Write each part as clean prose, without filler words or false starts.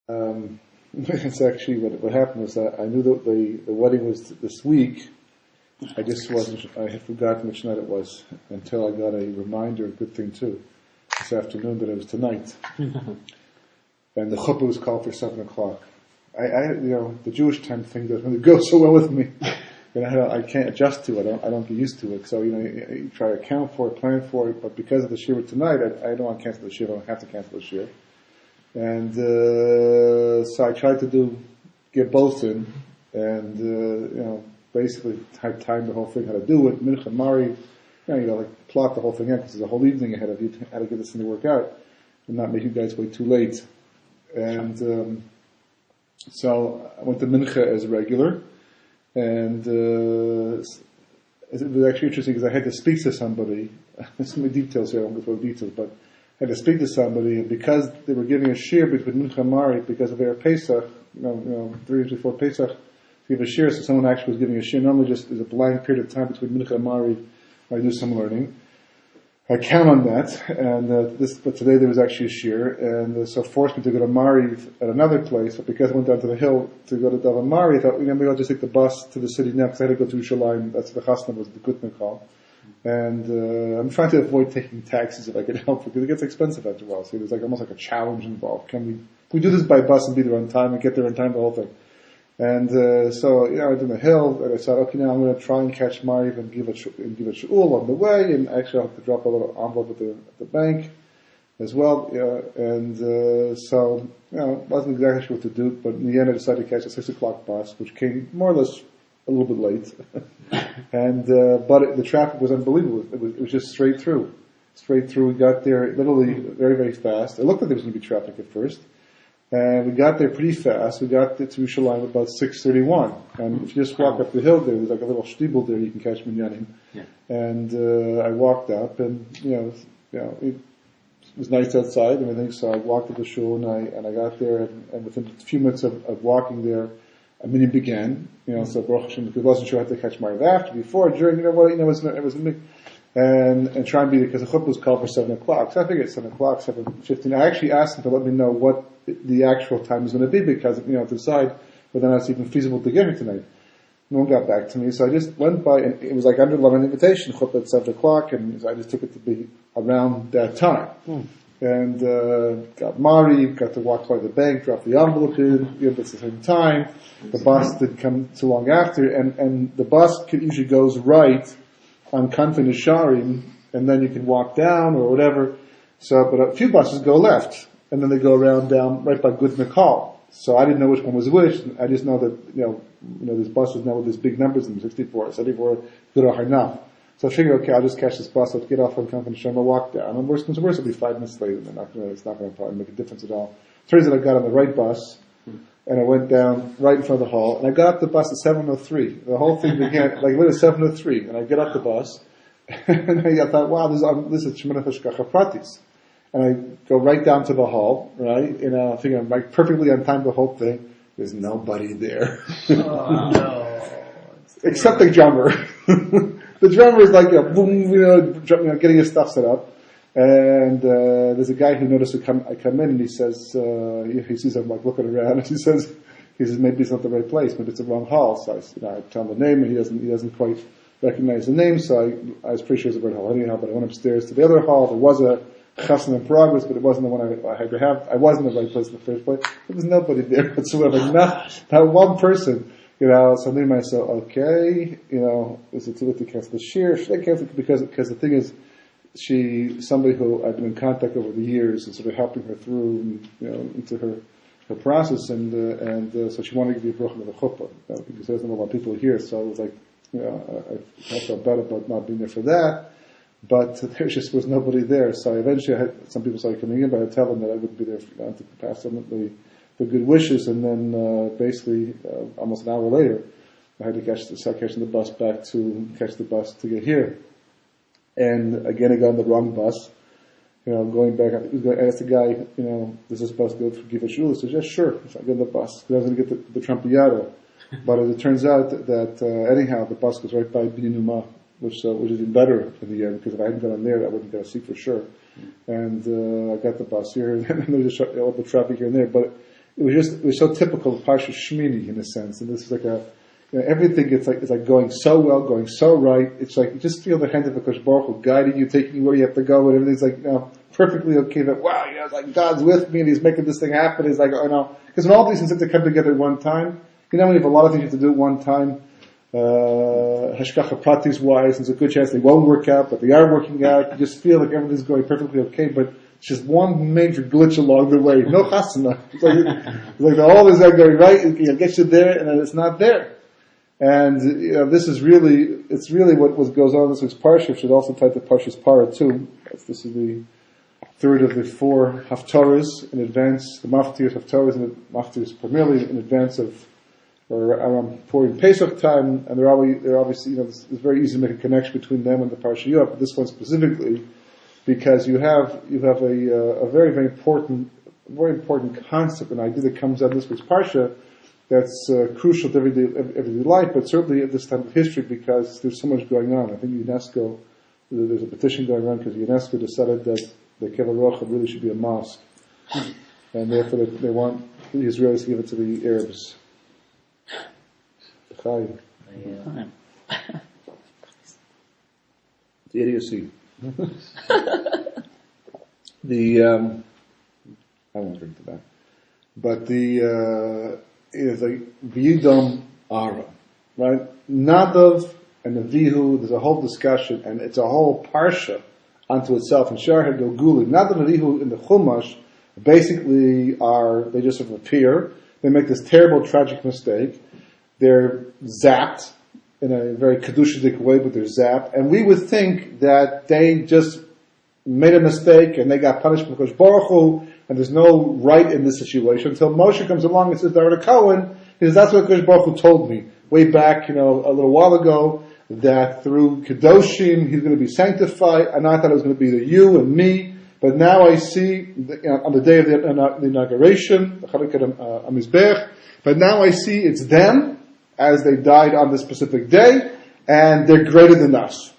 It's actually what happened was that I knew that the wedding was this week. I just I had forgotten which night it was until I got a reminder, a good thing too, this afternoon that it was tonight. And the chuppah was called for 7 o'clock. The Jewish time thing doesn't go so well with me. I can't adjust to it. I don't get used to it. So, you try to account for it, plan for it, but because of the shiur tonight, I don't want to cancel the shiur. I don't have to cancel the shiur. And, so I tried to get both in, and, basically had time the whole thing, how to do it, mincha, mari, plot the whole thing out, because there's a whole evening ahead of you, how to get this thing to work out, and not make you guys wait too late. And, so I went to mincha as regular, and, it was actually interesting because I had to speak to somebody. There's so many details here, I won't go through details, but I had to speak to somebody, and because they were giving a shiur between mincha and mari, because of their Pesach, 3 days before Pesach, to give a shiur, so someone actually was giving a shiur. Normally just there's a blank period of time between mincha and mari, I do some learning. I count on that, and but today there was actually a shiur, and so forced me to go to Mari at another place, but because I went down to the hill to go to Nadav and Mari, I thought, maybe I'll just take the bus to the city now, because I had to go to Yerushalayim, that's the chasna, was the Gutner call. And I'm trying to avoid taking taxis if I can help, because it gets expensive after a while, so there's almost like a challenge involved. Can we do this by bus and be there on time, and get there on time, the whole thing. And so I went on the hill, and I said, okay, now I'm going to try and catch Mariv and give a shul on the way, and actually I'll have to drop a little envelope at the bank as well. So wasn't exactly sure what to do, but in the end I decided to catch a 6 o'clock bus, which came more or less a little bit late. And but the traffic was unbelievable. It was just straight through. We got there literally very, very fast. It looked like there was going to be traffic at first. And we got there pretty fast. We got to Yerushalayim about 6:31. And if you just walk up the hill there's like a little shtibel there you can catch minyanim. Yeah. And I walked up, and it was nice outside and everything. So I walked to the shul, and I got there, and within a few minutes of walking there, a minyan began. So Baruch Hashem, because I wasn't sure I had to catch Mariv after, before, during. It was a big. And try and be there, because the chuppah was called for 7 o'clock. So I figured 7 o'clock, 7:15. I actually asked him to let me know what the actual time was going to be, because, to decide whether or not it's even feasible to get here tonight. No one got back to me, so I just went by, and it was like under an invitation, chuppah at 7 o'clock, and I just took it to be around that time. And, got married, got to walk by the bank, drop the envelope in, at the same time. The bus didn't come too long after, and the bus usually goes right on Kanfin Sharim, and then you can walk down or whatever. So, but a few buses go left, and then they go around down right by Good Nakal. So I didn't know which one was which. I just know that this bus is now with these big numbers in them, 64, 74, Good Harnaf. So I figured, okay, I'll just catch this bus. I'll get off on Kanfin Sharim, I'll walk down. And worst comes to worst, it'll be 5 minutes later. It's not going to probably make a difference at all. Turns out I got on the right bus, and I went down right in front of the hall, and I got off the bus at 7:03. The whole thing began like at 7:03, and I get off the bus, and I thought, wow, this is Shemini Hashgacha Pratis, and I go right down to the hall, right, I think I'm like perfectly on time the whole thing. There's nobody there, except the drummer. The drummer is like boom, getting his stuff set up. And there's a guy who noticed I come in, and he says, he sees I'm like looking around, and he says maybe it's not the right place, maybe it's the wrong hall. So I tell him the name, and he doesn't quite recognize the name. So I was pretty sure it was the right hall anyhow. But I went upstairs to the other hall. There was a chasna in progress, but it wasn't the one I had to have. I wasn't in the right place in the first place. There was nobody there whatsoever. Not one person. So I'm thinking to myself, okay, is it too late to cancel the shiur? Should I cancel it? Because the thing is, somebody who I've been in contact over the years and sort of helping her through, into her process, and so she wanted to give me a bracha of the chuppah, because there's not a lot of people here, so I was like, I felt bad about not being there for that, but there just was nobody there, so eventually I had some people started coming in, but I tell them that I wouldn't be there to pass them the good wishes, and then basically almost an hour later, I had to start catching the bus back to catch the bus to get here. And again, I got on the wrong bus. Going back, I asked the guy, does this bus go for Givat Shul? He said, yeah, sure. So I get on the bus. I was going to get the Trumpiyado. But as it turns out that anyhow, the bus goes right by Binyanuma, which is even better in the end, because if I hadn't gone on there, I wouldn't get a seat for sure. And I got the bus here, and there's a little bit of traffic here and there. But it was so typical of Parashas Shemini in a sense, and this is like everything it's like going so well, going so right. It's like you just feel the hand of the Kosh Baruch Hu guiding you, taking you where you have to go, and everything's like perfectly okay. That wow, it's like God's with me and He's making this thing happen. It's like because when all these things have to come together at one time, when you have a lot of things you have to do at one time, hashgacha pratis wise, there's a good chance they won't work out, but they are working out. You just feel like everything's going perfectly okay, but it's just one major glitch along the way. No chasana. It's like all is going right. It gets you there, and then it's not there. And this is really, it's really what goes on in this week's parsha. Should also tie to Parshas Para too. This is the third of the four haftarahs in advance. The maftir haftarahs and the maftir primarily in advance of, or around Purim Pesach time, and they're obviously it's very easy to make a connection between them and the Parashiyot, but this one specifically, because you have a very, very important concept, an idea that comes out of this week's parsha that's crucial to everyday life, but certainly at this time of history because there's so much going on. I think UNESCO, there's a petition going on because UNESCO decided that the Kever Rocha really should be a mosque, and therefore they want the Israelis to give it to the Arabs. The idiocy. I won't drink to that. But is like V'yidom Aharon, right? Nadav and Avihu, there's a whole discussion, and it's a whole parsha unto itself. And Ohr HaGadol, Nadav and Avihu in the Chumash basically they just sort of appear. They make this terrible, tragic mistake. They're zapped in a very kedushitic way, but they're zapped. And we would think that they just made a mistake and they got punished because Baruch Hu, and there's no right in this situation until Moshe comes along and says, David Cohen, he says, that's what Kosh Baruch Hu told me way back, a little while ago, that through Kedoshim, he's going to be sanctified, and I thought it was going to be you and me, but now I see, on the day of the inauguration, but now I see it's them, as they died on this specific day, and they're greater than us.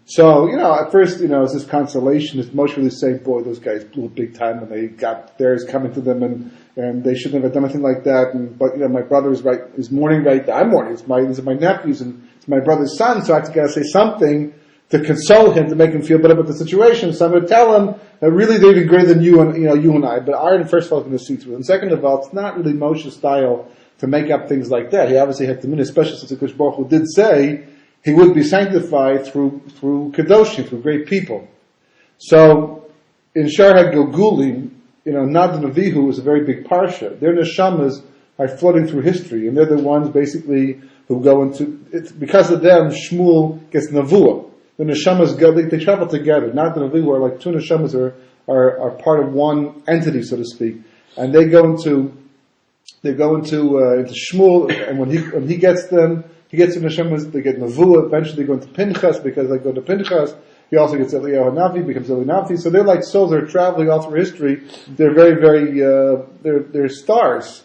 So, at first, it's this consolation. It's Moshe really saying, boy, those guys blew it big time when they got theirs coming to them, and they shouldn't have done anything like that. But my brother is mourning right there. I'm mourning. These are my nephews, and it's my brother's son, so I have to say something to console him, to make him feel better about the situation. So I'm going to tell him that really they're even greater than you and I. But Aaron, first of all, is going to see through it. And second of all, it's not really Moshe's style to make up things like that. He obviously had to mean, especially since the Kosh Baruch Hu did say he would be sanctified through Kedoshim, through great people. So, in Ohr HaGadol, Nadav and Avihu is a very big parsha. Their neshamas are floating through history, and they're the ones basically who go because of them, Shmuel gets Nevuah. The neshamas go, they travel together. Nadav and Avihu are like two neshamas are part of one entity, so to speak. And they go into Shmuel, and when he gets them, he gets to neshamas, they get Nevuah, eventually they go into Pinchas, because they go to Pinchas, he also gets Eliyahu Navi, becomes Eli Navi, so they're like souls that are traveling all through history. They're very, very, they're stars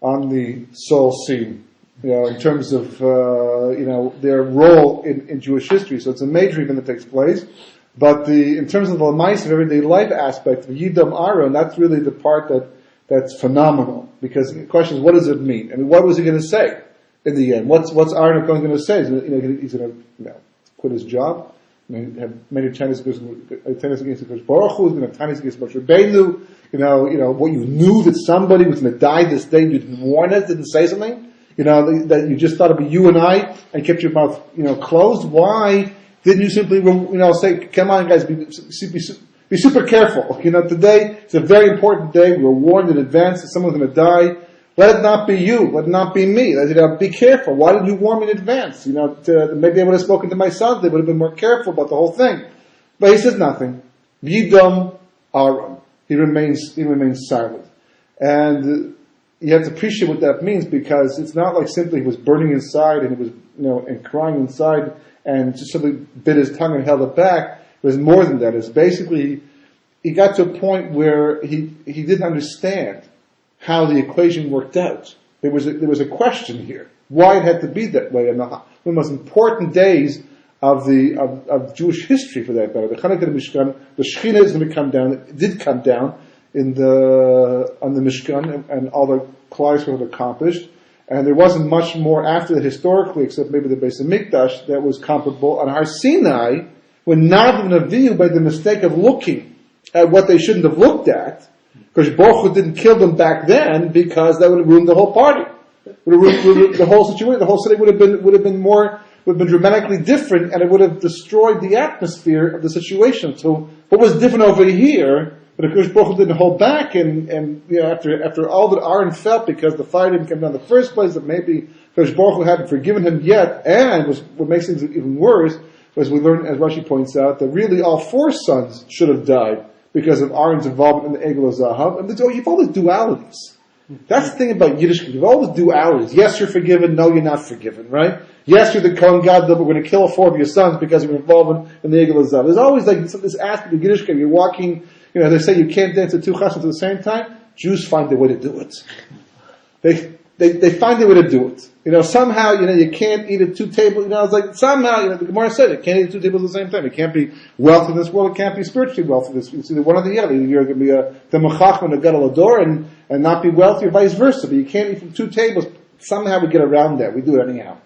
on the soul scene, in terms of, their role in Jewish history. So it's a major event that takes place. But in terms of the Lamais of everyday life aspect, the Yidam Aharon, that's really the part that's phenomenal. Because the question is, what does it mean? I mean, what was he going to say in the end? What's Aharon going to say? He's going to quit his job? Have many tennis against the Kosh Baruch Hu, he's going to have tennis against Moshe Rabbeinu, what you knew that somebody was going to die this day, you didn't warn us, didn't say something, that you just thought it'd be you and I, and kept your mouth, closed. Why didn't you simply, say, come on guys, be super careful. Today, it's a very important day, we're warned in advance that someone's going to die. Let it not be you. Let it not be me. Be careful. Why did you warn me in advance? Maybe I would have spoken to my sons. They would have been more careful about the whole thing. But he says nothing. Yidam Aharon. He remains silent. And you have to appreciate what that means, because it's not like simply he was burning inside and he was, and crying inside and just simply bit his tongue and held it back. It was more than that. It's basically, he got to a point where he didn't understand how the equation worked out. There was a question here. Why it had to be that way? And one of the most important days of Jewish history, for that matter, the Chanukah Mishkan, the Shekhinah is going to come down. It did come down on the Mishkan, and all the Klal were accomplished. And there wasn't much more after that historically, except maybe the Beis Hamikdash, that was comparable. On Har Sinai, when Nadav and Avihu made the mistake of looking at what they shouldn't have looked at, because Baruch Hu didn't kill them back then, because that would have ruined the whole party. Would have ruined the whole situation. The whole city would have been dramatically different, and it would have destroyed the atmosphere of the situation. So what was different over here? But Akash Baruch Hu didn't hold back, and after all that Aaron felt because the fire didn't come down in the first place, that maybe Akash Baruch Hu hadn't forgiven him yet, and what makes things even worse was we learned, as Rashi points out, that really all 4 sons should have died because of Aaron's involvement in the Egel Zahav. And you've all these dualities. That's the thing about Yiddishkeit. You've all these dualities. Yes, you're forgiven. No, you're not forgiven, right? Yes, you're the Kohen Gadol, but we're going to kill 4 of your sons because you're involved in the Egel Zahav. There's always like this aspect of Yiddishkeit. You're walking. They say you can't dance at 2 chasnas at the same time. Jews find a way to do it. They find a way to do it. Somehow, you can't eat at 2 tables. It's like somehow, the Gemara said you can't eat at 2 tables at the same time. You can't be wealthy in this world. It can't be spiritually wealthy in this world. It's either one or the other. You're going to be a Demachach and a Gadol Ador and not be wealthy, or vice versa. But you can't eat from 2 tables. Somehow we get around that. We do it anyhow.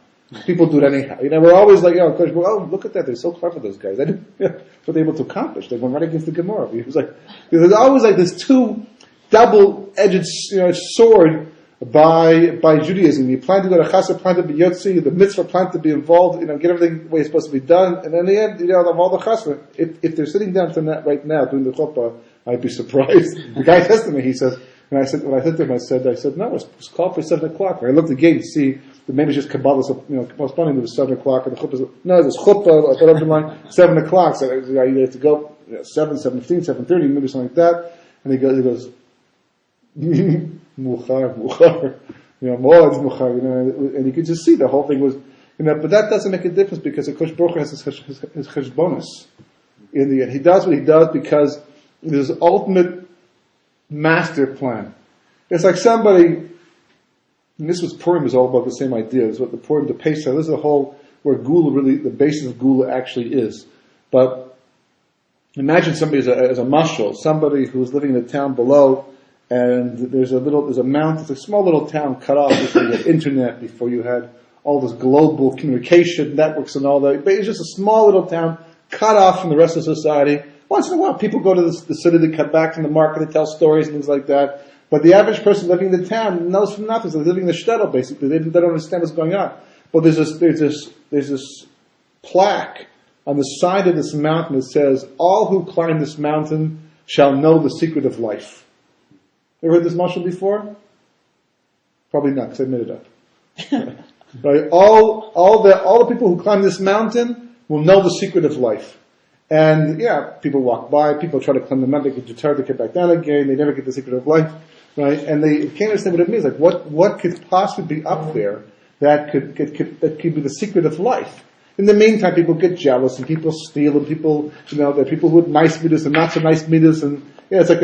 People do it anyhow. We're always like, look at that. They're so clever, those guys. What they're able to accomplish. They went right against the Gemara. It was like, there's always like this 2 double-edged, sword by Judaism. You plan to go to Chassid, plan to be Yotzi, the mitzvah plan to be involved, get everything the way it's supposed to be done, and in the end, of all the Chassid, if they're sitting down to that right now doing the chuppah, I'd be surprised. The guy says to me, he says, when I said to him, I said, no, it's called for 7 o'clock. When I looked at the gate to see that maybe it's just Kabbalah, so, postponing it was 7 o'clock, and the chuppah no, there's chuppah, I thought I'd been like 7 o'clock, so you have to go, 7:15, 7:30, maybe something like that, and he goes, Muchar, more it's Muchar, and you could just see the whole thing was, but that doesn't make a difference because Akash Baruch Hu has his cheshbonos in the end. He does what he does because there's ultimate master plan. It's like somebody, and this was Purim is all about the same idea. It's what the Purim, the Pesach, this is the whole, where Gula really, the basis of Gula actually is. But imagine somebody as a mashal, somebody who's living in the town below, and there's a mountain, it's a small little town cut off before you had internet, before you had all this global communication networks and all that. But it's just a small little town cut off from the rest of society. Once in a while, people go to the city, they come back from the market, they tell stories and things like that. But the average person living in the town knows from nothing. So they're living in the shtetl, basically. They don't understand what's going on. But there's this plaque on the side of this mountain that says, "All who climb this mountain shall know the secret of life." Ever heard this mashal before? Probably not, because I made it up. Right? All the people who climb this mountain will know the secret of life. And people walk by, people try to climb the mountain, they get deterred, they get back down again, they never get the secret of life, right? And they can't understand what it means. Like, what could possibly be up there that could be the secret of life? In the meantime, people get jealous and people steal and people, there are people with nice midas and not so nice midas, and it's like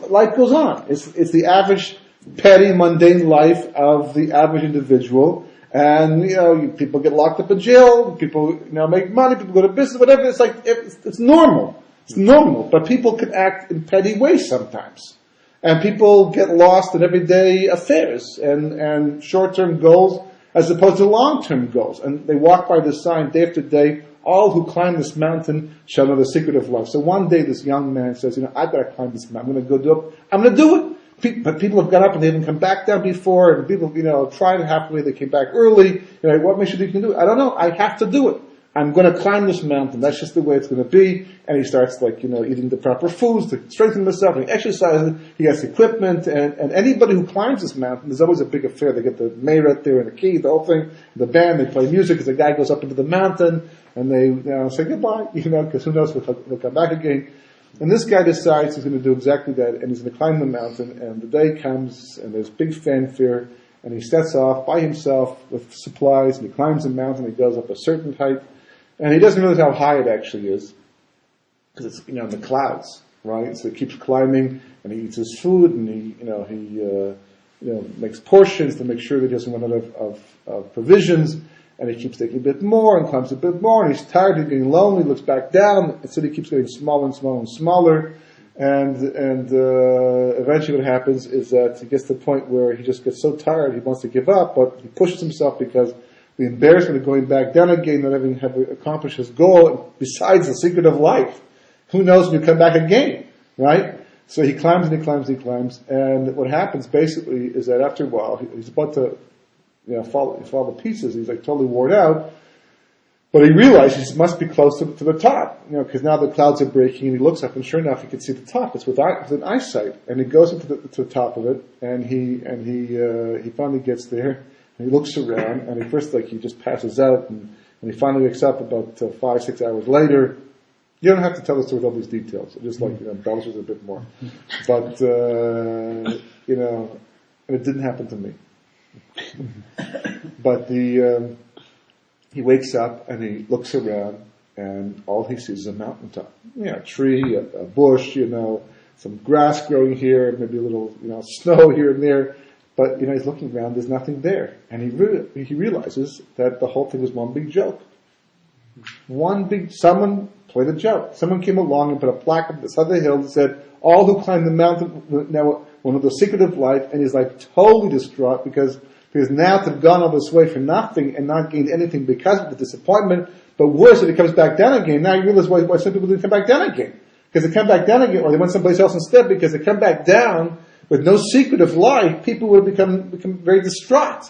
life goes on. It's the average petty, mundane life of the average individual. And, people get locked up in jail, people, make money, people go to business, whatever. It's like, it's normal. It's normal. But people can act in petty ways sometimes. And people get lost in everyday affairs and short-term goals as opposed to long-term goals. And they walk by this sign day after day, all who climb this mountain shall know the secret of life. So one day this young man says, I gotta climb this mountain. I'm gonna go do it. I'm gonna do it. But people have got up and they haven't come back down before, and people, tried it halfway, they came back early. What makes you think you can do it? I don't know. I have to do it. I'm going to climb this mountain. That's just the way it's going to be. And he starts eating the proper foods to strengthen himself, and he exercises. He has equipment, and anybody who climbs this mountain, there's always a big affair. They get the meirah there and the key, the whole thing, the band, they play music as the guy goes up into the mountain, and they say goodbye, because who knows if he'll come back again. And this guy decides he's going to do exactly that, and he's going to climb the mountain, and the day comes, and there's big fanfare, and he sets off by himself with supplies, and he climbs the mountain, he goes up a certain height, and he doesn't realize how high it actually is, because it's, in the clouds, right? So he keeps climbing, and he eats his food, and he makes portions to make sure that he doesn't run out of provisions, and he keeps taking a bit more and climbs a bit more, and he's tired, he's getting lonely, looks back down, and so he keeps getting smaller and smaller and smaller, And eventually what happens is that he gets to the point where he just gets so tired he wants to give up, but he pushes himself because the embarrassment of going back down again, not having accomplished his goal, besides the secret of life. Who knows when you come back again, right? So he climbs and he climbs and he climbs, and what happens basically is that after a while, he's about to fall to pieces, he's like totally worn out, but he realizes he must be close to the top, because now the clouds are breaking, and he looks up, and sure enough, he can see the top. It's with an eyesight, and he goes up to the top of it, and he finally gets there, and he looks around, and at first, he just passes out, and he finally wakes up about 5-6 hours later. You don't have to tell the story with all these details. It just embellishes a bit more, but and it didn't happen to me. But he wakes up and he looks around, and all he sees is a mountaintop. A tree, a bush, some grass growing here, maybe a little, snow here and there. But, he's looking around, there's nothing there. And he realizes that the whole thing was one big joke. Someone played a joke. Someone came along and put a plaque up the side of the hill that said, all who climb the mountain now will know the secret of life, and he's totally distraught because now to have gone all this way for nothing and not gained anything because of the disappointment, but worse, if he comes back down again, now you realize why some people didn't come back down again. Because they come back down again, or they went someplace else instead, because they come back down with no secret of life, people would become very distraught.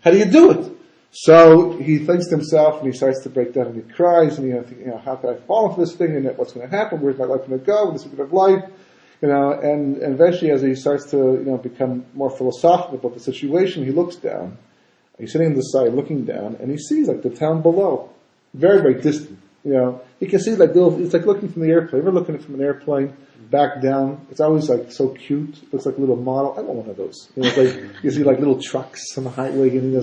How do you do it? So he thinks to himself, and he starts to break down, and he cries, and how can I fall into this thing, and what's going to happen, where's my life going to go, with the secret of life, and eventually as he starts to, become more philosophical about the situation, he looks down, he's sitting on the side looking down, and he sees the town below, very, very distant, he can see it's like looking from the airplane, ever looking from an airplane, back down, it's always so cute, looks like a little model, I want one of those, you see little trucks on the highway, and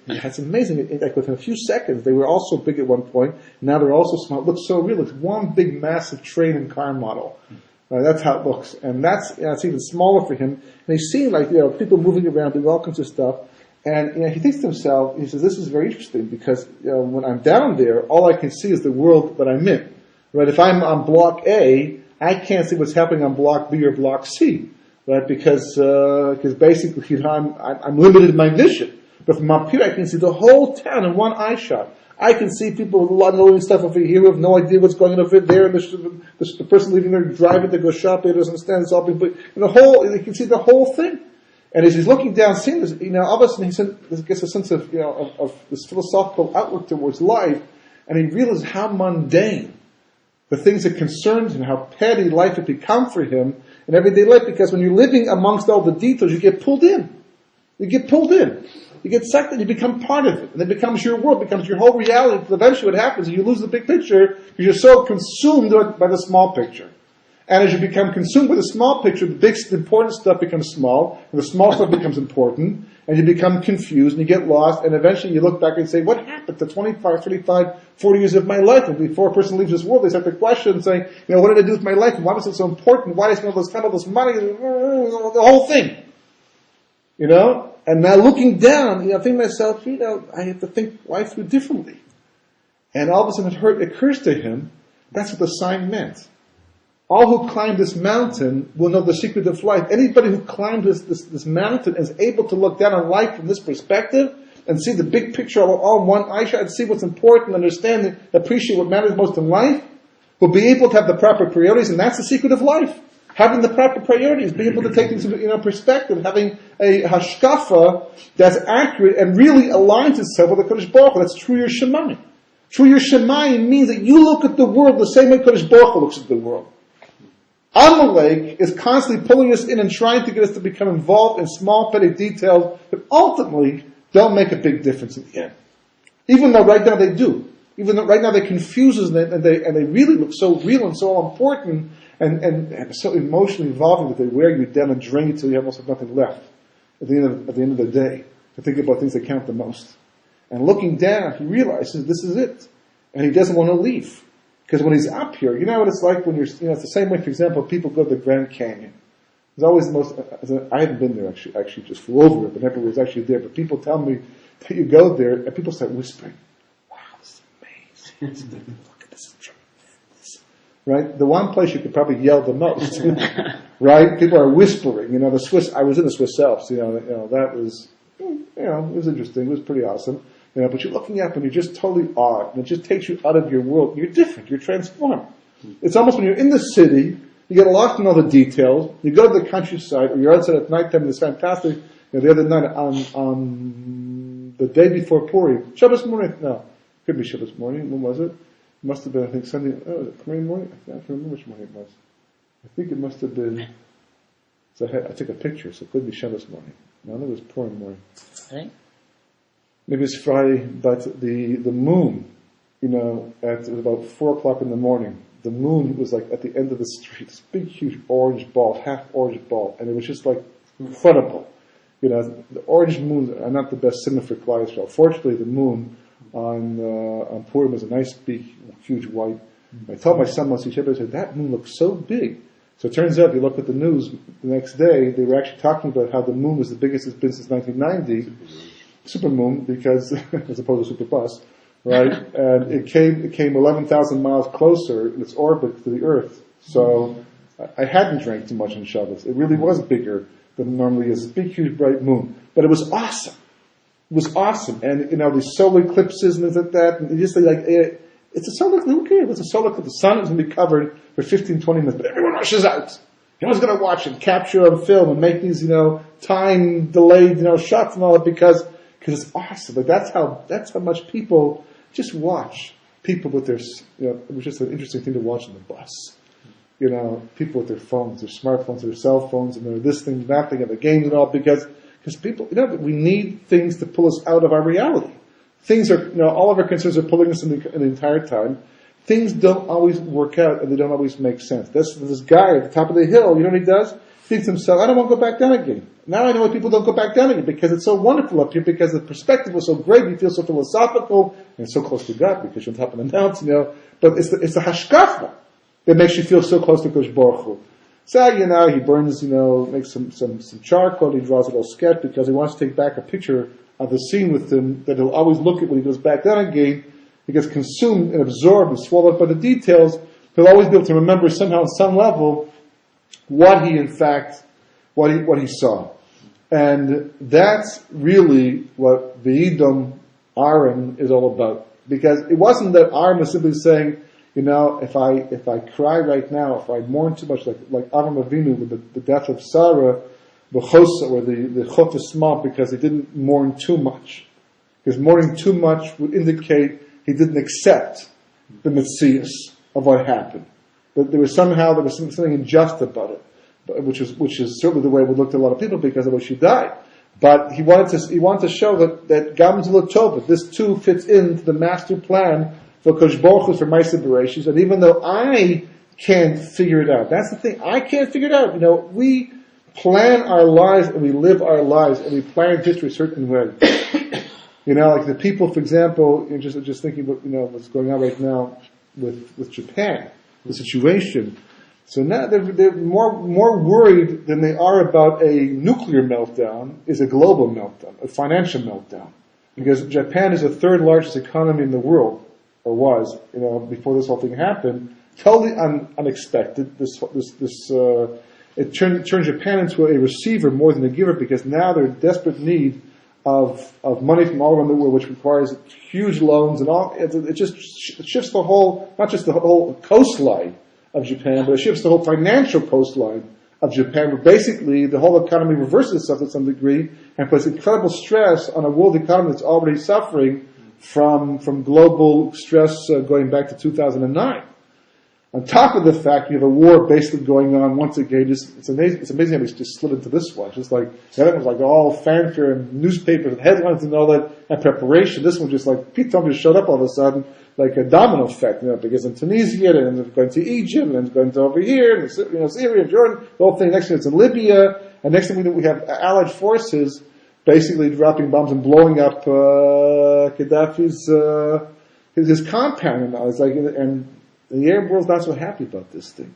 it's amazing, within a few seconds, they were all so big at one point, now they're also small, it looks so real, it's one big massive train and car model. That's how it looks, and it's even smaller for him. And he's seeing people moving around, doing all kinds of stuff. And he thinks to himself, he says, "This is very interesting because when I'm down there, all I can see is the world that I'm in. Right? If I'm on block A, I can't see what's happening on block B or block C, right? Because basically I'm limited in my vision. But from up here, I can see the whole town in one eye shot. I can see people unloading stuff over here who have no idea what's going on over there, and the person leaving there driving to go shopping doesn't understand it's all being put, you can see the whole thing. And as he's looking down, seeing this, all of a sudden he gets a sense of this philosophical outlook towards life, and he realizes how mundane the things that concerned him, how petty life had become for him in everyday life, because when you're living amongst all the details, you get pulled in. You get sucked in, you become part of it, and it becomes your world, becomes your whole reality. Eventually what happens is you lose the big picture because you're so consumed by the small picture. And as you become consumed with the small picture, the important stuff becomes small, and the small stuff becomes important, and you become confused, and you get lost, and eventually you look back and say, what happened to 25, 35, 40 years of my life? And before a person leaves this world, they start to question and say, what did I do with my life? And why was it so important? Why did I spend all this money? The whole thing. And now looking down, I think to myself, I have to think life through differently. And all of a sudden it occurs to him, that's what the sign meant. All who climb this mountain will know the secret of life. Anybody who climbs this mountain and is able to look down on life from this perspective and see the big picture all in one eye shot and see what's important, understand and appreciate what matters most in life, will be able to have the proper priorities, and that's the secret of life. Having the proper priorities, being able to take things into perspective, having a hashkafa that's accurate and really aligns itself with the Kodesh Baruch Hu. That's true your Shemayim. True your Shemayim means that you look at the world the same way Kodesh Baruch Hu looks at the world. Amalek is constantly pulling us in and trying to get us to become involved in small petty details that ultimately don't make a big difference in the end. Even though right now they do. Even though right now they confuse us and they really look so real and so all important and so emotionally involving that they wear you down and drain you till you almost have nothing left at the end of the day to think about things that count the most. And looking down, he realizes this is it. And he doesn't want to leave. Because when he's up here, you know what it's like when you're, it's the same way, for example, people go to the Grand Canyon. It's always the most, I haven't been there actually just flew over it, but never was actually there. But people tell me that you go there and people start whispering, wow, this is amazing. Look at this, it's tremendous. right? The one place you could probably yell the most, right? People are whispering. The Swiss. I was in the Swiss Alps. That was, it was interesting. It was pretty awesome. But you're looking up and you're just totally awed, and it just takes you out of your world. You're different. You're transformed. It's almost when you're in the city, you get lost in all the details. You go to the countryside, or you're outside at nighttime, and it's fantastic. The other night on the day before Purim, Shabbos morning. No, could be Shabbos morning. When was it? It must have been, I think, Sunday. Oh, Purim morning. I can't remember which morning it was. I think it must have been. So I took a picture, so it could be Shabbos morning. No, it was Purim morning. Right. Maybe it's Friday, but the moon, it was about 4:00 in the morning. The moon was like at the end of the street, this big, huge orange ball, half orange ball, and it was just like incredible. The orange moons are not the best symbol for Klal Yisrael. Fortunately, the moon on Purim was a nice, big, huge white. I told my son once, I said, that moon looks so big. So it turns out, if you look at the news the next day, they were actually talking about how the moon was the biggest it's been since 1990. Supermoon, because as opposed to super plus, right? And it came 11,000 miles closer in its orbit to the Earth. So I hadn't drank too much on Shabbos. It really was bigger than it normally is. Big, huge, bright moon, but it was awesome. It was awesome, and these solar eclipses and things like that. And it's a solar eclipse. Who cares? It's a solar eclipse. The sun is going to be covered for 15, 20 minutes, but everyone rushes out. Everyone's going to watch it, capture on film, and make these time delayed shots and all that because it's awesome. But that's how much people just watch people with their, it was just an interesting thing to watch on the bus. People with their phones, their smartphones, their cell phones, and they're this thing, that thing, and the games and all, because people, we need things to pull us out of our reality. Things are, all of our concerns are pulling us in the entire time. Things don't always work out, and they don't always make sense. This guy at the top of the hill, what he does? He thinks to himself, I don't want to go back down again. Now I know why people don't go back down again, because it's so wonderful up here, because the perspective was so great, you feel so philosophical, and so close to God, because you're on top of the mountain, but it's the hashkafa that makes you feel so close to Kosh Baruch Hu. So, he burns, makes some charcoal, he draws a little sketch, because he wants to take back a picture of the scene with him that he'll always look at when he goes back down again. He gets consumed and absorbed and swallowed by the details. He'll always be able to remember somehow, on some level, what he saw. And that's really what V'yidom Aaron is all about. Because it wasn't that Aaron was simply saying, if I cry right now, if I mourn too much, like Aharon Avinu with the death of Sarah, the chosa, or the chot is small because he didn't mourn too much. Because mourning too much would indicate he didn't accept the Metzius of what happened. But there was something unjust about it, which is certainly the way it would look to a lot of people because of what she died. But he wanted to show that Gam Tov, this too fits into the master plan for Kosh Baruch Hu, for my separations. And even though I can't figure it out, that's the thing, I can't figure it out. We plan our lives and we live our lives and we plan history a certain way. Like the people, for example, just thinking about, what's going on right now with Japan, the situation. So now they're more worried than they are about a nuclear meltdown is a global meltdown, a financial meltdown. Because Japan is the third largest economy in the world, or was, before this whole thing happened. Totally unexpected. It turned Japan into a receiver more than a giver, because now they're in desperate need of money from all around the world, which requires huge loans and all. It shifts the whole, not just the whole coastline of Japan, but it shifts the whole financial coastline of Japan, where basically the whole economy reverses itself to some degree and puts incredible stress on a world economy that's already suffering from global stress going back to 2009. On top of the fact you have a war basically going on once again. It's amazing how we just slid into this one. Just like the other one was like all fanfare and newspapers and headlines and all that and preparation. This one just like Pete Tom just showed up all of a sudden like a domino effect. Because in Tunisia and it's going to Egypt and it's going to over here and Syria, Jordan, the whole thing. Next thing it's in Libya, and next thing we have Allied forces basically dropping bombs and blowing up Gaddafi's his compound. And I was like, and the Arab world's not so happy about this thing.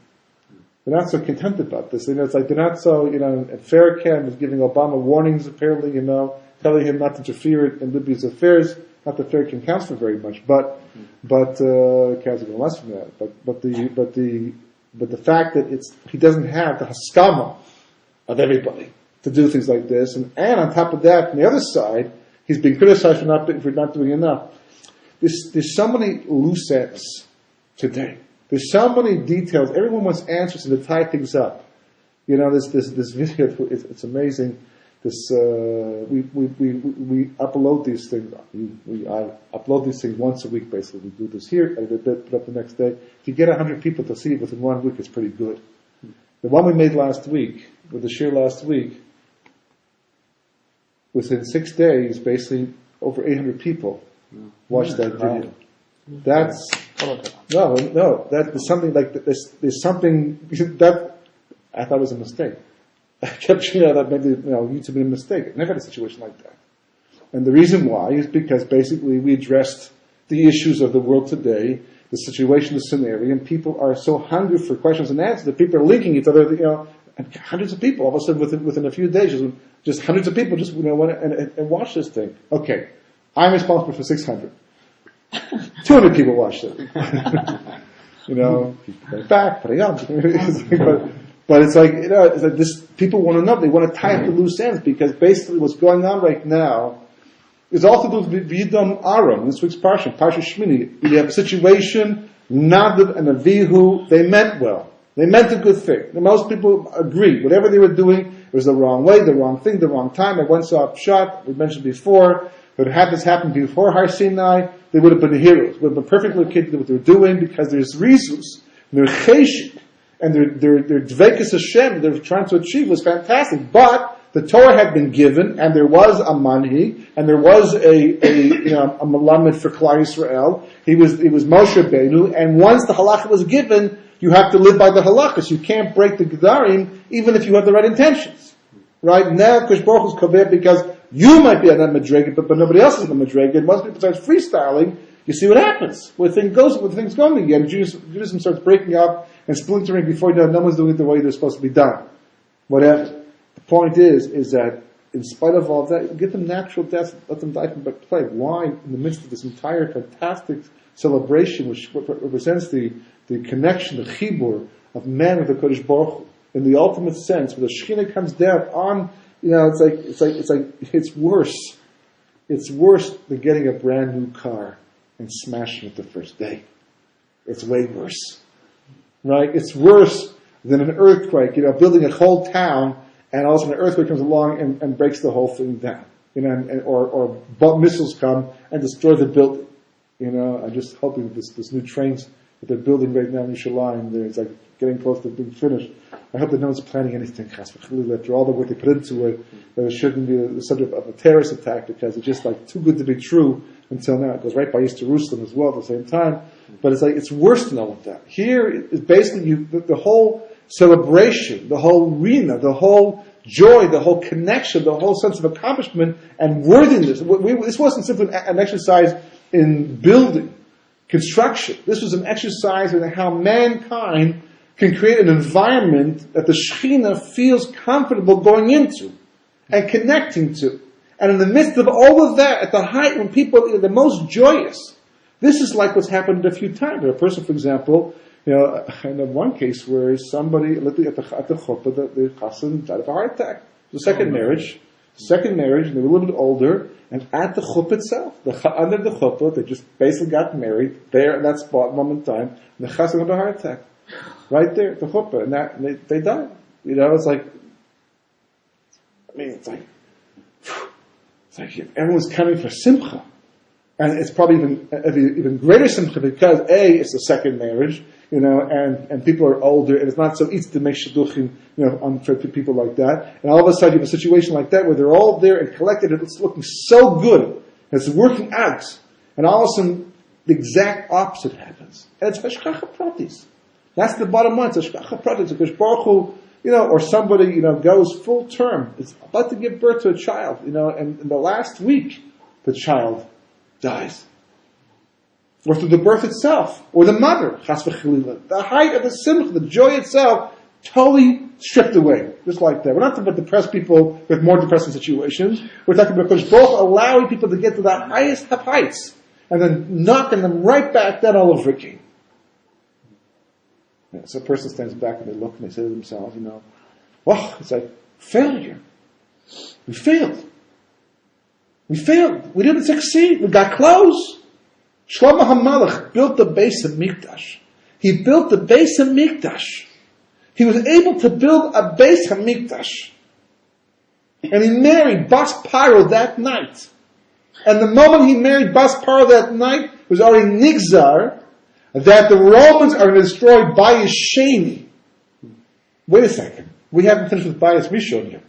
They're not so content about this. It's like they're not so, and Farrakhan was giving Obama warnings apparently, to telling him not to interfere in Libya's affairs. Not that Fair counts for very much, but counts even less from that. But the fact that he doesn't have the haskama of everybody to do things like this, and on top of that, on the other side, he's being criticized for not doing enough. There's so many loose ends today. There's so many details. Everyone wants answers to tie things up. You know, this video. It's amazing. We upload these things. I upload these things once a week. Basically, we do this here, edit a bit, put up the next day. If you get 100 people to see it within 1 week, it's pretty good. The one we made last week, with the shir last week, within 6 days, basically over 800 people watched that video. That's no. That is something like there's something that I thought was a mistake. I kept that maybe YouTube made a mistake. I never had a situation like that. And the reason why is because basically we addressed the issues of the world today, the situation, the scenario, and people are so hungry for questions and answers that people are linking each other. And hundreds of people all of a sudden within a few days, just hundreds of people just went and watched this thing. Okay, I'm responsible for 600. 200 people watched it. People put it back, put it up. But it's like this. People want to know. They want to tie up the loose ends because basically what's going on right now is all to do with Vidam Aharon. This week's Parashas Shemini. You have a situation. Nadav and Avihu. They meant well. They meant a good thing. And most people agree. Whatever they were doing, it was the wrong way, the wrong thing, the wrong time. At one saw shot. We mentioned before. If had this happened before Har Sinai, they would have been the heroes. Would have been perfectly capable of what they were doing because there's reasons. They're cheshik. And their dvekas Hashem, they're trying to achieve was fantastic. But the Torah had been given, and there was a manhi, and there was a melamed for Klal Yisrael. He was Moshe Rabbeinu, and once the halacha was given, you have to live by the halachas. You can't break the gedarim, even if you have the right intentions. Right now, Kosh Baruch Hu's kaveh because you might be on that madrega, but nobody else is on the madrega. And once people start freestyling, you see what happens. Where things going again, Judaism starts breaking up and splintering before you know no one's doing it the way they're supposed to be done. Whatever. The point is that in spite of all that, give them natural deaths, let them die from plague. Why, in the midst of this entire fantastic celebration, which represents the connection, the chibur of man with the Kodesh Baruch Hu, in the ultimate sense, where the Shekhinah comes down on, it's worse. It's worse than getting a brand new car and smashing it the first day. It's way worse. Right? It's worse than an earthquake, building a whole town, and all of a sudden an earthquake comes along and breaks the whole thing down. Or missiles come and destroy the building. I'm just hoping this new trains that they're building right now in Yerushalayim, it's like getting close to being finished. I hope that no one's planning anything, after all the work they put into it, that it shouldn't be the subject of a terrorist attack, because it's just like too good to be true until now. It goes right by East Jerusalem as well at the same time. But it's like, it's worse than all of that. Here is basically the whole celebration, the whole arena, the whole joy, the whole connection, the whole sense of accomplishment and worthiness. This wasn't simply an exercise in building, construction. This was an exercise in how mankind can create an environment that the Shekhinah feels comfortable going into and connecting to. And in the midst of all of that, at the height when people are the most joyous, this is like what's happened a few times. A person, for example, I know one case where somebody at the chuppah, the chassan died of a heart attack. It was a second marriage, and they were a little bit older, and at the chuppah itself, under the chuppah, they just basically got married there in that spot, moment in time, and the chassan had a heart attack. Right there at the chuppah, and they died. It's like everyone's coming for simcha. And it's probably even greater simcha because A, it's the second marriage, and people are older, and it's not so easy to make shidduchim, for people like that. And all of a sudden you have a situation like that where they're all there and collected, and it's looking so good, and it's working out. And all of a sudden, the exact opposite happens. And it's hashgacha pratis. That's the bottom line. It's hashgacha pratis. Because Baruch Hu, or somebody, goes full term. It's about to give birth to a child, and in the last week, the child dies. Or through the birth itself, or the mother, chas v'chalila. The height of the simcha, the joy itself, Totally stripped away, just like that. We're not talking about depressed people with more depressing situations. We're talking about both allowing people to get to the highest of heights and then knocking them right back down all over again. Yeah, so a person stands back and they look and they say to themselves, wow, it's like failure. We failed. We failed. We didn't succeed. We got close. Shlomo HaMelech built the base of Mikdash. He built the base of Mikdash. He was able to build a base HaMikdash. And he married Bas Paro that night. And the moment he married Bas Paro that night, it was already nigzar that the Romans are destroyed by Sheni. Wait a second. We haven't finished with Bayis Rishon yet.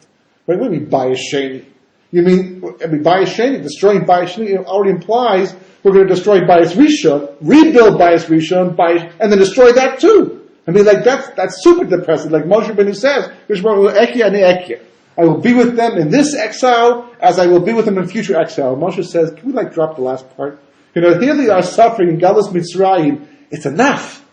What do you mean Bayis Sheni? You mean Bayis Sheni, destroying Bayis Sheni already implies we're going to destroy Bayis Rishon, rebuild Bayis Rishon, and then destroy that too. I mean, like, that's super depressing. Like Moshe Rabbeinu says, I will be with them in this exile as I will be with them in future exile. Moshe says, can we drop the last part? Here they are suffering in Galus Mitzrayim. It's enough.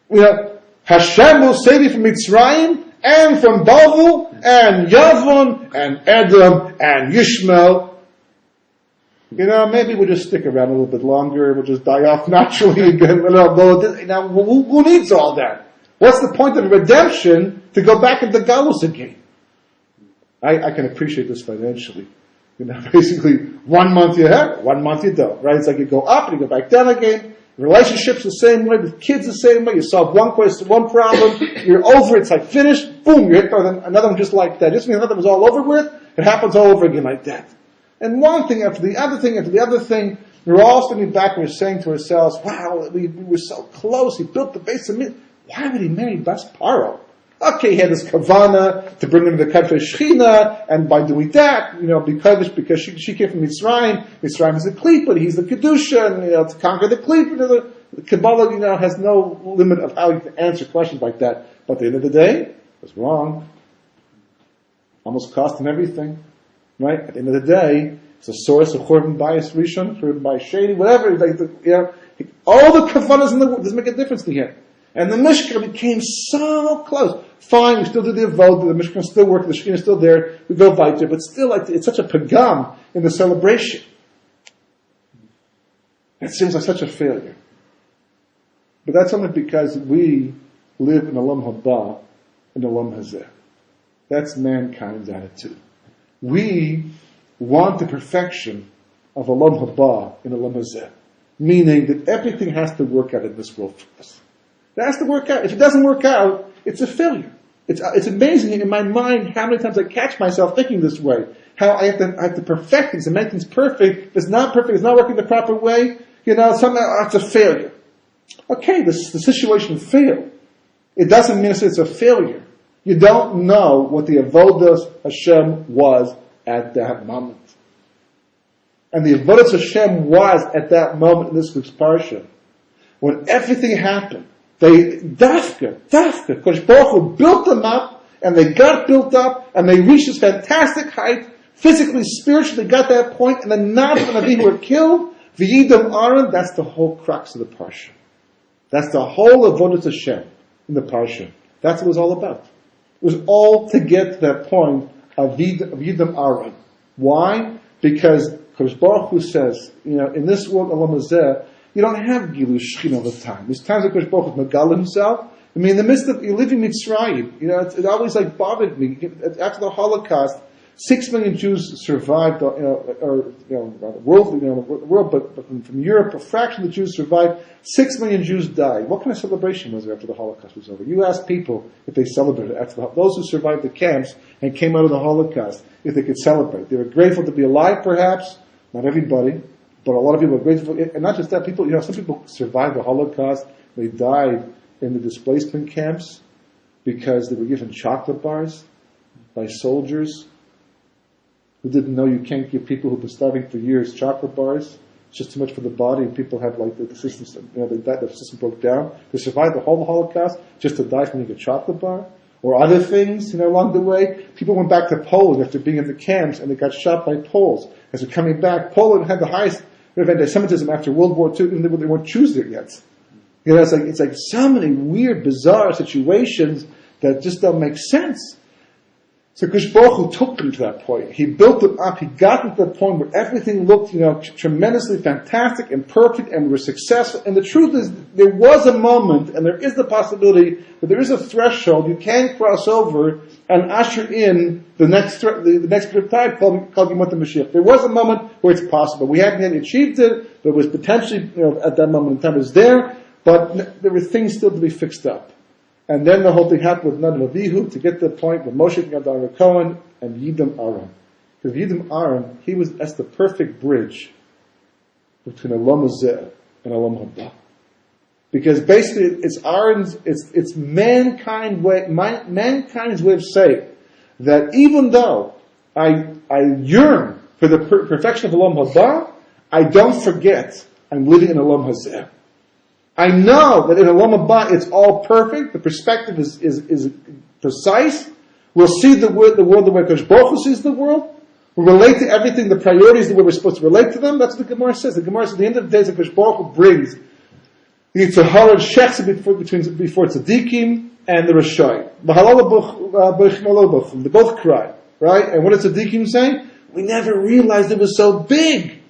Hashem will save you from Mitzrayim and from Bavel and Yavon and Edom and Yishmael. Maybe we'll just stick around a little bit longer. We'll just die off naturally again. Now, who needs all that? What's the point of redemption to go back into Galus again? I can appreciate this financially. Basically, 1 month you have, 1 month you don't, right? It's like you go up and you go back down again. Relationships the same way, with kids the same way. You solve one question, one problem, you're over, it's like finished, boom, you hit another one just like that. Just means another was all over with, it happens all over again like that. And one thing after the other thing after the other thing, we're all standing back and we're saying to ourselves, wow, we were so close, he built the base of me. Why would he marry Bas Paro? Okay, he had this kavana to bring him to the country of Shechina, and by doing that, because she came from Mitzrayim. Mitzrayim is the Klip, but he's the Kedusha, and to conquer the Klip, the Kabbalah, has no limit of how you can answer questions like that. But at the end of the day, it was wrong. Almost cost him everything, right? At the end of the day, it's a source of Churban Bayis Rishon, Churban Bayis Sheni, whatever. All the kavanas in the world doesn't make a difference to him. And the Mishkan became so close. Fine, we still do the Avodah, the Mishkan still works, the Shekhinah is still there, we go Vayikra, but still, it's such a pagam in the celebration. It seems like such a failure. But that's only because we live in Olam Haba and Olam Hazeh. That's mankind's attitude. We want the perfection of Olam Haba and Olam Hazeh, meaning that everything has to work out in this world for us. It has to work out. If it doesn't work out, it's a failure. It's amazing in my mind how many times I catch myself thinking this way. How I have to perfect things and make things perfect. If it's not perfect, it's not working the proper way, somehow it's a failure. Okay, the situation failed. It doesn't mean it's a failure. You don't know what the Avodas Hashem was at that moment. And the Avodas Hashem was at that moment in this week's Parsha. When everything happened, they, Dafka, Kodesh Baruch Hu built them up, and they got built up, and they reached this fantastic height, physically, spiritually, they got that point, and then Nadav and Avihu were killed, V'yidam Aaron, that's the whole crux of the Parsha. That's the whole Avodas Hashem in the Parsha. That's what it was all about. It was all to get to that point of Yidam Aaron. Why? Because Kodesh Baruch Hu says, in this world, Olam Hazeh, you don't have Gilu Shechina all the time. There's times that Kodesh Baruch Hu Megal himself. I mean, in the midst of, you live in Mitzrayim, it always bothered me. After the Holocaust, 6 million Jews survived, world, but from Europe, a fraction of the Jews survived. 6 million Jews died. What kind of celebration was there after the Holocaust was over? You ask people if they celebrated after those who survived the camps and came out of the Holocaust, if they could celebrate. They were grateful to be alive, perhaps. Not everybody. But a lot of people are grateful, and not just that, people, some people survived the Holocaust, they died in the displacement camps because they were given chocolate bars by soldiers who didn't know you can't give people who've been starving for years chocolate bars. It's just too much for the body, and people have the system, the system broke down. They survived the whole Holocaust just to die from eating a chocolate bar. Or other things, along the way. People went back to Poland after being in the camps, and they got shot by Poles. As they're coming back, Poland had the highest rate of anti-Semitism after World War II, and they weren't Jews there yet. It's like so many weird, bizarre situations that just don't make sense. So Kosh Baruch Hu took them to that point. He built them up. He got them to the point where everything looked, tremendously fantastic and perfect, and we were successful. And the truth is, there was a moment, and there is the possibility that there is a threshold you can cross over and usher in the next bit of time called Yemot HaMashiach. There was a moment where it's possible. We hadn't yet achieved it, but it was potentially, at that moment in time, it was there, but there were things still to be fixed up. And then the whole thing happened with Nadav and Avihu to get to the point where Moshe came down to Cohen and Yidam Aaron. Because Yidam Aaron, that's the perfect bridge between Olam Hazeh and Olam Haba. Because basically it's mankind's way of saying that even though I yearn for the perfection of Olam Haba, I don't forget I'm living in Olam Hazeh. I know that in Olam Haba it's all perfect. The perspective is precise. We'll see the world the way Kosh Baruch Hu sees the world. We'll relate to everything, the priorities, the way we're supposed to relate to them. That's what the Gemara says. The Gemara says at the end of the day, Kosh Baruch Hu brings the Aharon HaGadol before Tzaddikim and the Rashai. They both cry, right? And what does Tzaddikim say? We never realized it was so big.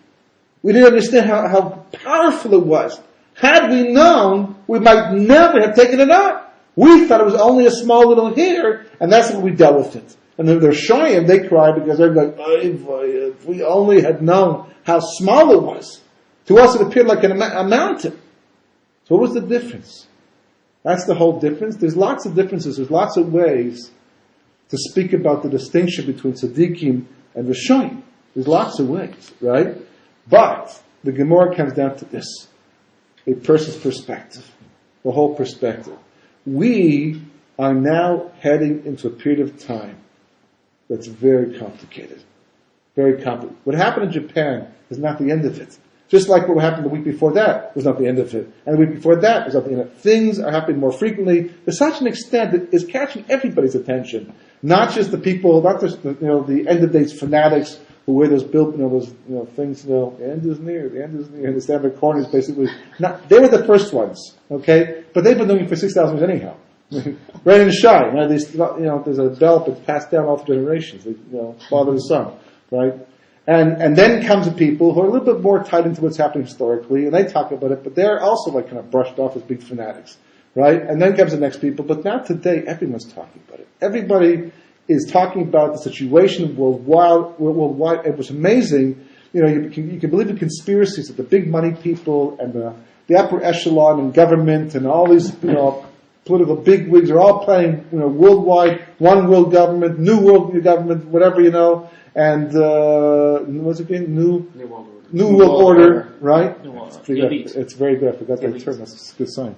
We didn't understand how powerful it was. Had we known, we might never have taken it up. We thought it was only a small little hair, and that's when we dealt with it. And then they're shying, they cry because they're like, if we only had known how small it was. To us it appeared like a mountain. So what was the difference? That's the whole difference. There's lots of differences. There's lots of ways to speak about the distinction between tzaddikim and Rishonim. There's lots of ways, right? But the Gemara comes down to this. A person's perspective. The whole perspective. We are now heading into a period of time that's very complicated. Very complicated. What happened in Japan is not the end of it. Just like what happened the week before that was not the end of it. And the week before that was not the end of it. Things are happening more frequently to such an extent that it's catching everybody's attention. Not just the people, not just the end of days fanatics who wear those things, the end is near, and they stand by corners basically. They were the first ones, okay? But they've been doing it for 6,000 years anyhow. Rain and shine. There's a belt that's passed down all through generations, father and son, right? And then comes the people who are a little bit more tied into what's happening historically, and they talk about it, but they're also kind of brushed off as big fanatics, right? And then comes the next people, but now today everyone's talking about it. Everybody is talking about the situation worldwide. It was amazing. You can believe in conspiracies that the big money people and the upper echelon and government and all these political bigwigs are all planning worldwide, one world government, new world government, whatever and what's it again? New world order, right? It's very good. I forgot that term. That's a good sign.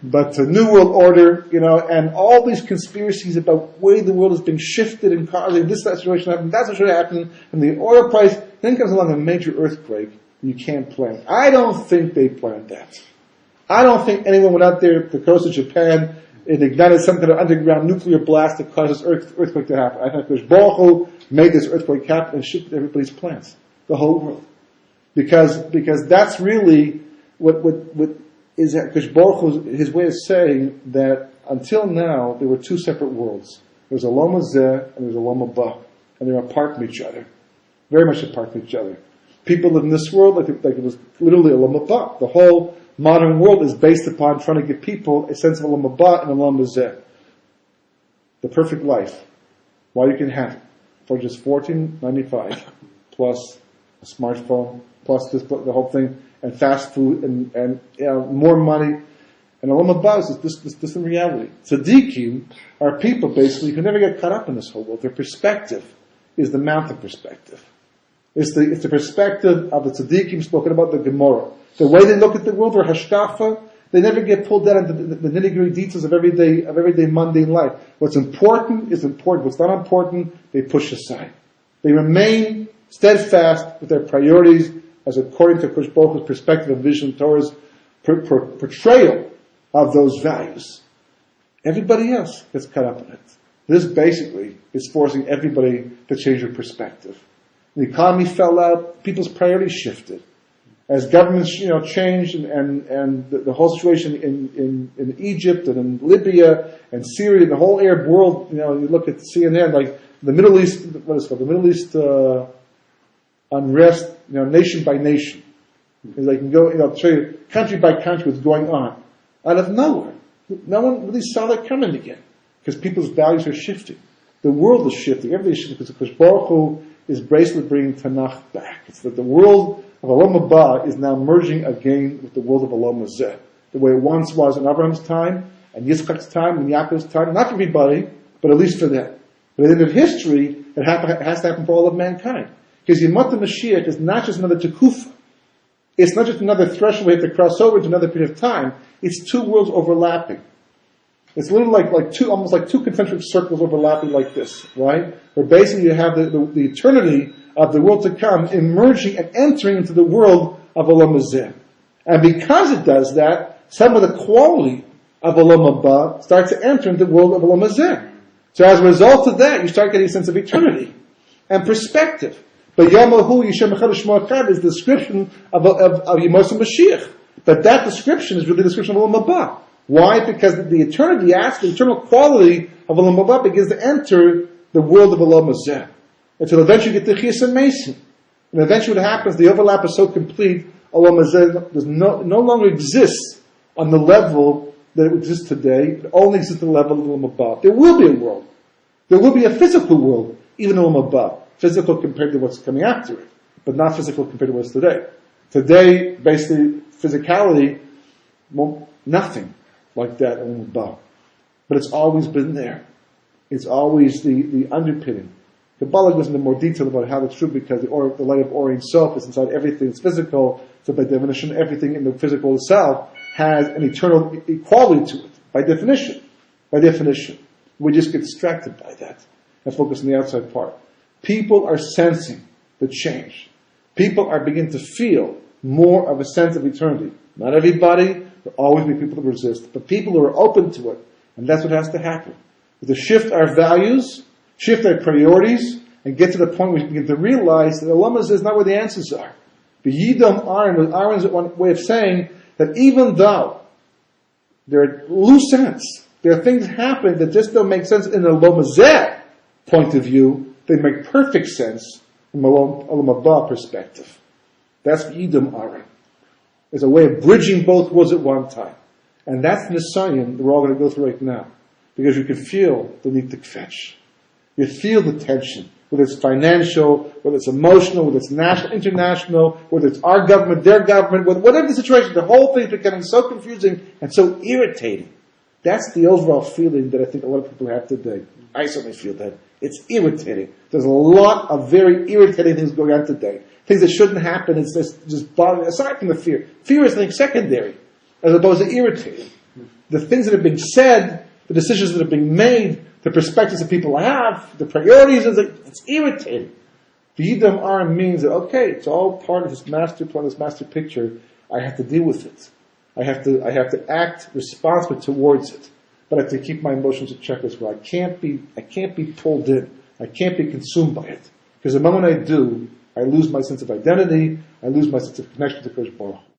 But New World Order, and all these conspiracies about the way the world is being shifted and causing this, that situation happened, that's what should happen, and the oil price, then comes along a major earthquake, you can't plan. I don't think they planned that. I don't think anyone went out there to the coast of Japan and ignited some kind of underground nuclear blast that caused this earthquake to happen. I think Kosh Baruch Hu made this earthquake happen and shifted everybody's plans, the whole world. Because that's really what is that Kosh Baruch Hu, his way of saying that until now there were two separate worlds. There was Olam Hazeh and there was Olam Haba, and they were apart from each other, very much apart from each other. People live in this world like it was literally Olam Haba. The whole modern world is based upon trying to give people a sense of Olam Haba and Olam Hazeh, the perfect life. While you can have it for just $14.95 plus a smartphone plus the whole thing. And fast food, and more money. And Olam Haba is this in reality. Tzaddikim are people, basically, who never get caught up in this whole world. Their perspective is the mountain perspective. It's the perspective of the tzaddikim spoken about the Gemara. The way they look at the world, their hashkafa, they never get pulled down into the nitty-gritty details of everyday mundane life. What's important is important. What's not important, they push aside. They remain steadfast with their priorities, as according to Kosh Baruch Hu's perspective and vision, Torah's portrayal of those values. Everybody else gets caught up in it. This basically is forcing everybody to change their perspective. The economy fell out, people's priorities shifted. as governments, change and the whole situation in Egypt and in Libya and Syria, the whole Arab world, you look at CNN, like the Middle East, what is it called? The Middle East unrest, nation by nation. They can go, show you country by country what's going on. Out of nowhere. No one really saw that coming again. Because people's values are shifting. The world is shifting. Everything is shifting because Baruch Hu is basically bringing Tanakh back. It's that the world of Olam Haba is now merging again with the world of Olam Hazeh. The way it once was in Abraham's time, and Yitzchak's time, and Yaakov's time. Not for everybody, but at least for them. But at the end of history, it has to happen for all of mankind. Because Yemot Mashiach is not just another Tekufa. It's not just another threshold we have to cross over to another period of time. It's two worlds overlapping. It's literally almost like two concentric circles overlapping like this, right? Where basically you have the eternity of the world to come emerging and entering into the world of Olam Hazeh. And because it does that, some of the quality of Olam Haba starts to enter into the world of Olam Hazeh. So as a result of that, you start getting a sense of eternity and perspective. But Yamahu Yishem Echad Shmo Echad is the description of Yemos Mashiach. But that description is really the description of Olam Haba. Why? Because the eternity, the eternal quality of Olam Haba begins to enter the world of Olam Hazeh. Until eventually you get to Chiyas and Mason. And eventually what happens, the overlap is so complete, Olam Hazeh no longer exists on the level that it exists today. It only exists at the level of Olam Haba. There will be a world. There will be a physical world, even in Olam Haba. Physical compared to what's coming after it, but not physical compared to what's today. Today, basically, physicality, nothing like that in Olam Haba. But it's always been there. It's always the underpinning. Kabbalah goes into more detail about how that's true because the light of Or Ein Sof is inside everything that's physical, so by definition, everything in the physical itself has an eternal equality to it, by definition. By definition. We just get distracted by that and focus on the outside part. People are sensing the change. People are beginning to feel more of a sense of eternity. Not everybody, there will always be people that resist, but people who are open to it, and that's what has to happen. We have to shift our values, shift our priorities, and get to the point where we begin to realize that Olam Hazeh is not where the answers are. But Yidam Aaron is one way of saying that even though there are loose ends, there are things happening that just don't make sense in a Olam Hazeh point of view, they make perfect sense from a Olam Haba perspective. That's Yidam Aaron. It's a way of bridging both worlds at one time. And that's the Nisayon that we're all going to go through right now. Because you can feel the need to fetch. You feel the tension. Whether it's financial, whether it's emotional, whether it's national, international, whether it's our government, their government, whatever the situation, the whole thing is becoming so confusing and so irritating. That's the overall feeling that I think a lot of people have today. I certainly feel that. It's irritating. There's a lot of very irritating things going on today. Things that shouldn't happen. It's just bothering. Aside from the fear. Fear is something secondary, as opposed to irritating. The things that are being said, the decisions that are being made, the perspectives that people have, the priorities, it's irritating. The Yidam Aaron means that, okay, it's all part of this master plan, this master picture. I have to deal with it. I have to act responsible towards it. But I have to keep my emotions in check as well. I can't be pulled in. I can't be consumed by it. Because the moment I do, I lose my sense of identity, I lose my sense of connection to Kodesh Baruch Hu.